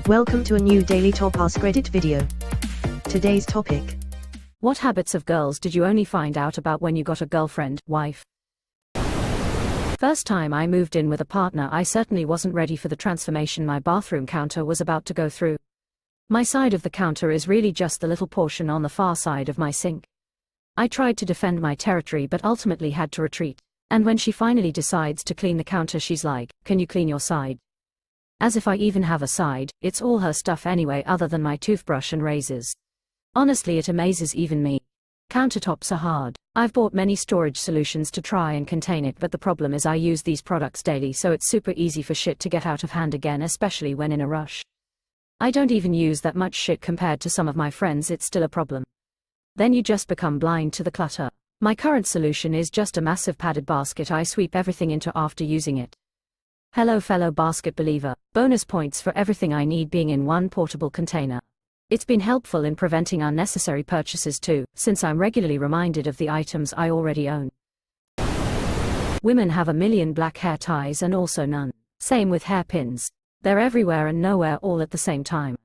Welcome to a new daily top AskReddit video. Today's topic: what habits of girls did you only find out about when you got a girlfriend, wife? First time I moved in with a partner, I certainly wasn't ready for the transformation my bathroom counter was about to go through. My side of the counter is really just the little portion on the far side of my sink. I tried to defend my territory but ultimately had to retreat. And when she finally decides to clean the counter, she's like, "Can you clean your side?" As if I even have a side, it's all her stuff anyway other than my toothbrush and razors. Honestly, it amazes even me. Countertops are hard. I've bought many storage solutions to try and contain it, but the problem is I use these products daily, so it's super easy for shit to get out of hand again, especially when in a rush. I don't even use that much shit compared to some of my friends, it's still a problem. Then you just become blind to the clutter. My current solution is just a massive padded basket I sweep everything into after using it. Hello fellow basket believer, bonus points for everything I need being in one portable container. It's been helpful in preventing unnecessary purchases too, since I'm regularly reminded of the items I already own. Women have a million black hair ties and also none. Same with hairpins. They're everywhere and nowhere all at the same time.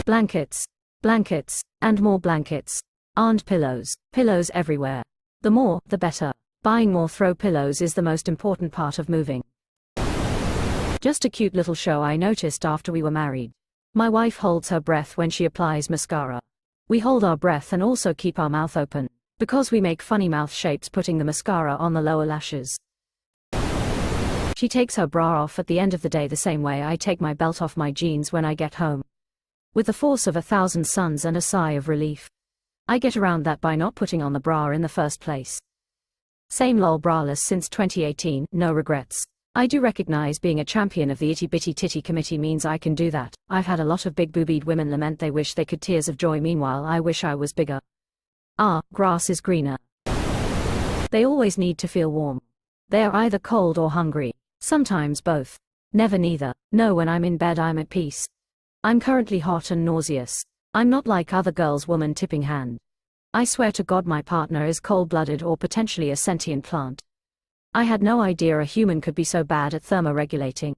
Blankets, and more blankets. And pillows everywhere. The more, the better. Buying more throw pillows is the most important part of moving. Just a cute little show I noticed after we were married. My wife holds her breath when she applies mascara. We hold our breath and also keep our mouth open, because we make funny mouth shapes putting the mascara on the lower lashes. She takes her bra off at the end of the day the same way I take my belt off my jeans when I get home. With the force of 1,000 suns and a sigh of relief. I get around that by not putting on the bra in the first place. Same lol, braless since 2018, no regrets. I do recognize being a champion of the itty bitty titty committee means I can do that. I've had a lot of big boobied women lament they wish they could, tears of joy, meanwhile I wish I was bigger. Grass is greener. They always need to feel warm. They are either cold or hungry. Sometimes both. Never neither. No, when I'm in bed I'm at peace. I'm currently hot and nauseous. I'm not like other girls' woman tipping hand. I swear to God my partner is cold-blooded or potentially a sentient plant. I had no idea a human could be so bad at thermoregulating.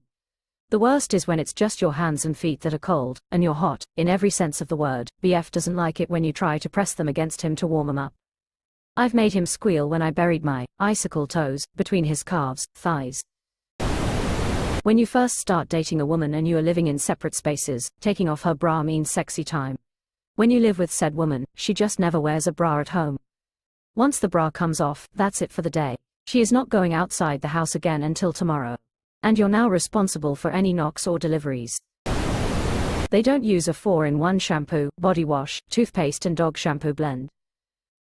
The worst is when it's just your hands and feet that are cold, and you're hot, in every sense of the word. BF doesn't like it when you try to press them against him to warm them up. I've made him squeal when I buried my icicle toes between his calves, thighs. When you first start dating a woman and you are living in separate spaces, taking off her bra means sexy time. When you live with said woman, she just never wears a bra at home. Once the bra comes off, that's it for the day. She is not going outside the house again until tomorrow. And you're now responsible for any knocks or deliveries. They don't use a 4-in-1 shampoo, body wash, toothpaste and dog shampoo blend.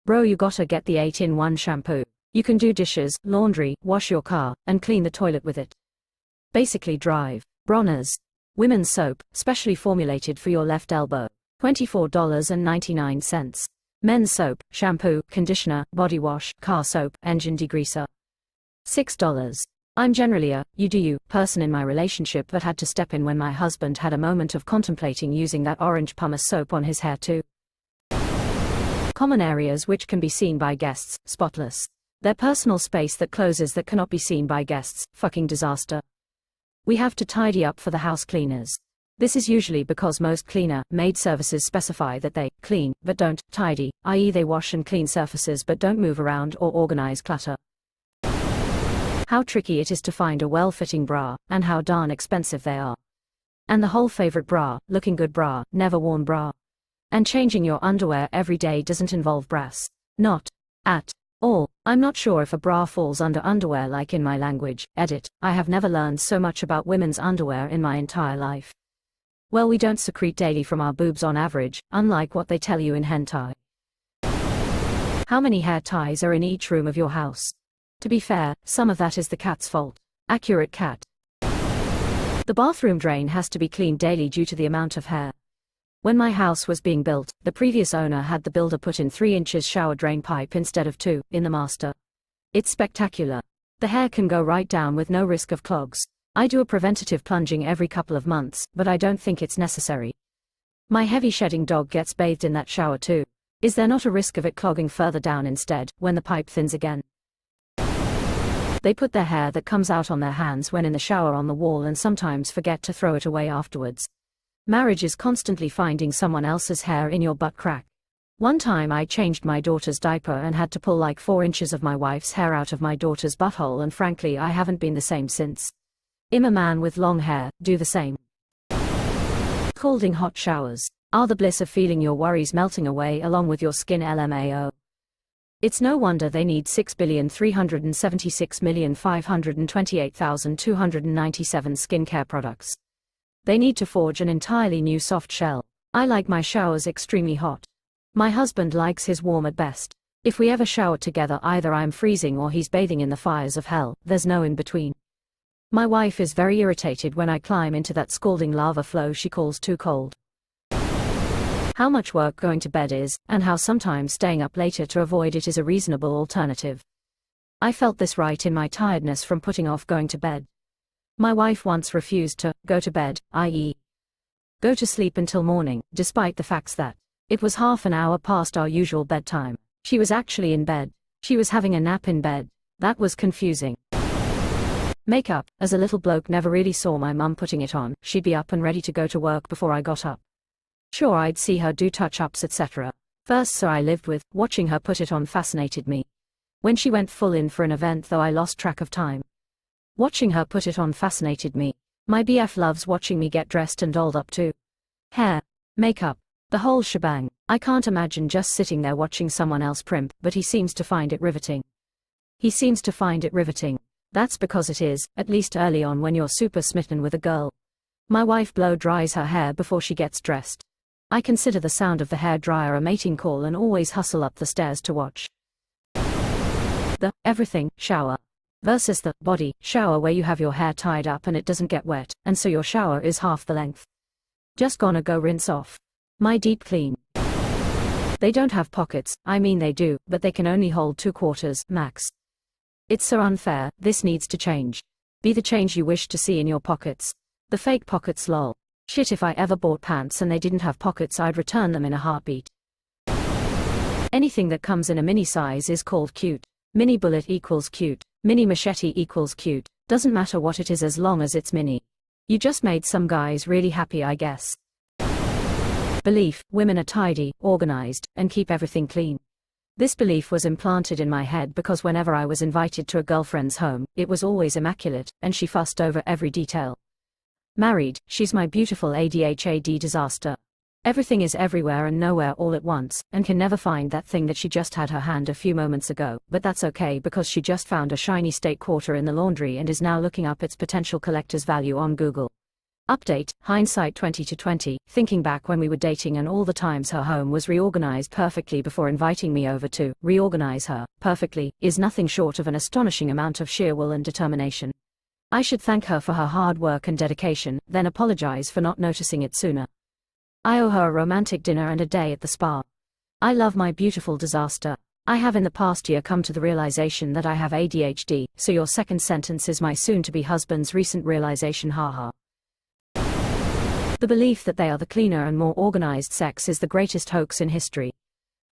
Bro, you gotta get the 8-in-1 shampoo. You can do dishes, laundry, wash your car, and clean the toilet with it. Basically drive. Bronner's. Women's soap, specially formulated for your left elbow. $24.99. Men's soap, shampoo, conditioner, body wash, car soap, engine degreaser. $6. I'm generally a you do you person in my relationship, but had to step in when my husband had a moment of contemplating using that orange pumice soap on his hair too. Common areas which can be seen by guests, spotless. Their personal space that closes that cannot be seen by guests, fucking disaster. We have to tidy up for the house cleaners. This is usually because most cleaner, maid services specify that they clean, but don't tidy, i.e. they wash and clean surfaces but don't move around or organize clutter. How tricky it is to find a well-fitting bra, and how darn expensive they are. And the whole favorite bra, looking good bra, never worn bra. And changing your underwear every day doesn't involve brass. Not at all. I'm not sure if a bra falls under underwear like in my language, edit. I have never learned so much about women's underwear in my entire life. Well, we don't secrete daily from our boobs on average, unlike what they tell you in hentai. How many hair ties are in each room of your house? To be fair, some of that is the cat's fault. Accurate cat. The bathroom drain has to be cleaned daily due to the amount of hair. When my house was being built, the previous owner had the builder put in 3 inches shower drain pipe instead of 2, in the master. It's spectacular. The hair can go right down with no risk of clogs. I do a preventative plunging every couple of months, but I don't think it's necessary. My heavy shedding dog gets bathed in that shower too. Is there not a risk of it clogging further down instead, when the pipe thins again? They put their hair that comes out on their hands when in the shower on the wall and sometimes forget to throw it away afterwards. Marriage is constantly finding someone else's hair in your butt crack. One time I changed my daughter's diaper and had to pull like 4 inches of my wife's hair out of my daughter's butthole, and frankly I haven't been the same since. I'm a man with long hair, do the same. Scalding hot showers are the bliss of feeling your worries melting away along with your skin. LMAO. It's no wonder they need 6,376,528,297 skincare products. They need to forge an entirely new soft shell. I like my showers extremely hot. My husband likes his warm at best. If we ever shower together, either I'm freezing or he's bathing in the fires of hell, there's no in between. My wife is very irritated when I climb into that scalding lava flow she calls too cold. How much work going to bed is, and how sometimes staying up later to avoid it is a reasonable alternative. I felt this right in my tiredness from putting off going to bed. My wife once refused to go to bed, i.e., go to sleep until morning, despite the facts that it was half an hour past our usual bedtime. She was actually in bed. She was having a nap in bed. That was confusing. Makeup. As a little bloke never really saw my mum putting it on. She'd be up and ready to go to work before I got up. Sure, I'd see her do touch-ups etc. First so I lived with, watching her put it on fascinated me. When she went full in for an event though I lost track of time. Watching her put it on fascinated me. My BF loves watching me get dressed and dolled up too. Hair, makeup, the whole shebang. I can't imagine just sitting there watching someone else primp, but he seems to find it riveting. He seems to find it riveting. That's because it is, at least early on when you're super smitten with a girl. My wife blow dries her hair before she gets dressed. I consider the sound of the hair dryer a mating call and always hustle up the stairs to watch. The everything shower versus the body shower, where you have your hair tied up and it doesn't get wet, and so your shower is half the length. Just gonna go rinse off. My deep clean. They don't have pockets, I mean they do, but they can only hold 2/4 max. It's so unfair, this needs to change. Be the change you wish to see in your pockets. The fake pockets lol. Shit, if I ever bought pants and they didn't have pockets I'd return them in a heartbeat. Anything that comes in a mini size is called cute. Mini bullet equals cute. Mini machete equals cute. Doesn't matter what it is as long as it's mini. You just made some guys really happy, I guess. Belief: women are tidy, organized, and keep everything clean. This belief was implanted in my head because whenever I was invited to a girlfriend's home, it was always immaculate, and she fussed over every detail. Married, she's my beautiful ADHD disaster. Everything is everywhere and nowhere all at once, and can never find that thing that she just had her hand a few moments ago, but that's okay because she just found a shiny steak quarter in the laundry and is now looking up its potential collector's value on Google. Update: hindsight 20/20, thinking back when we were dating and all the times her home was reorganized perfectly before inviting me over to reorganize her perfectly, is nothing short of an astonishing amount of sheer will and determination. I should thank her for her hard work and dedication, then apologize for not noticing it sooner. I owe her a romantic dinner and a day at the spa. I love my beautiful disaster. I have in the past year come to the realization that I have ADHD, so your second sentence is my soon-to-be husband's recent realization, haha. The belief that they are the cleaner and more organized sex is the greatest hoax in history.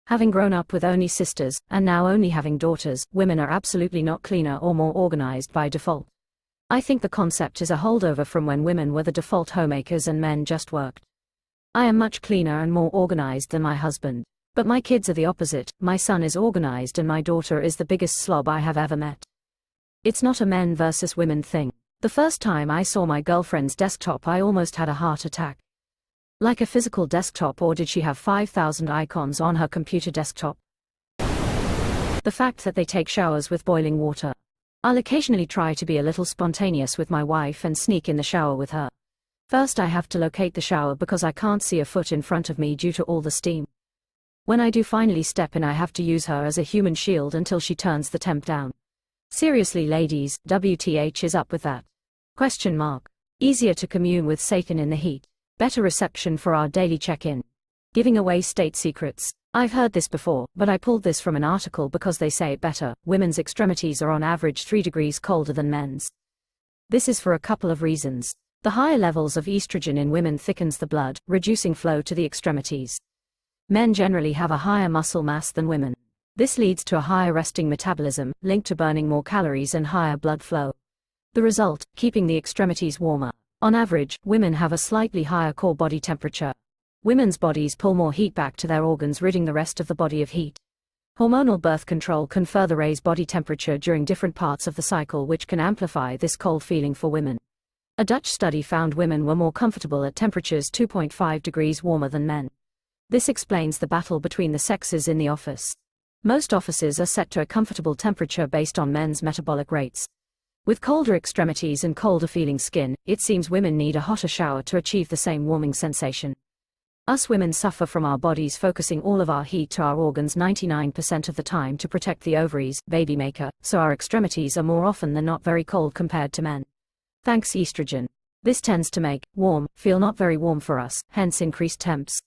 Having grown up with only sisters, and now only having daughters, women are absolutely not cleaner or more organized by default. I think the concept is a holdover from when women were the default homemakers and men just worked. I am much cleaner and more organized than my husband. But my kids are the opposite. My son is organized and my daughter is the biggest slob I have ever met. It's not a men versus women thing. The first time I saw my girlfriend's desktop I almost had a heart attack. Like a physical desktop, or did she have 5,000 icons on her computer desktop? The fact that they take showers with boiling water. I'll occasionally try to be a little spontaneous with my wife and sneak in the shower with her. First I have to locate the shower because I can't see a foot in front of me due to all the steam. When I do finally step in I have to use her as a human shield until she turns the temp down. Seriously ladies, WTH is up with that? ? Easier to commune with Satan in the heat. Better reception for our daily check-in. Giving away state secrets. I've heard this before, but I pulled this from an article because they say it better. Women's extremities are on average 3 degrees colder than men's. This is for a couple of reasons. The higher levels of estrogen in women thickens the blood, reducing flow to the extremities. Men generally have a higher muscle mass than women. This leads to a higher resting metabolism, linked to burning more calories and higher blood flow. The result, keeping the extremities warmer. On average, women have a slightly higher core body temperature. Women's bodies pull more heat back to their organs, ridding the rest of the body of heat. Hormonal birth control can further raise body temperature during different parts of the cycle, which can amplify this cold feeling for women. A Dutch study found women were more comfortable at temperatures 2.5 degrees warmer than men. This explains the battle between the sexes in the office. Most offices are set to a comfortable temperature based on men's metabolic rates. With colder extremities and colder feeling skin, it seems women need a hotter shower to achieve the same warming sensation. Us women suffer from our bodies focusing all of our heat to our organs 99% of the time to protect the ovaries, baby maker, so our extremities are more often than not very cold compared to men. Thanks estrogen. This tends to make warm feel not very warm for us, hence increased temps.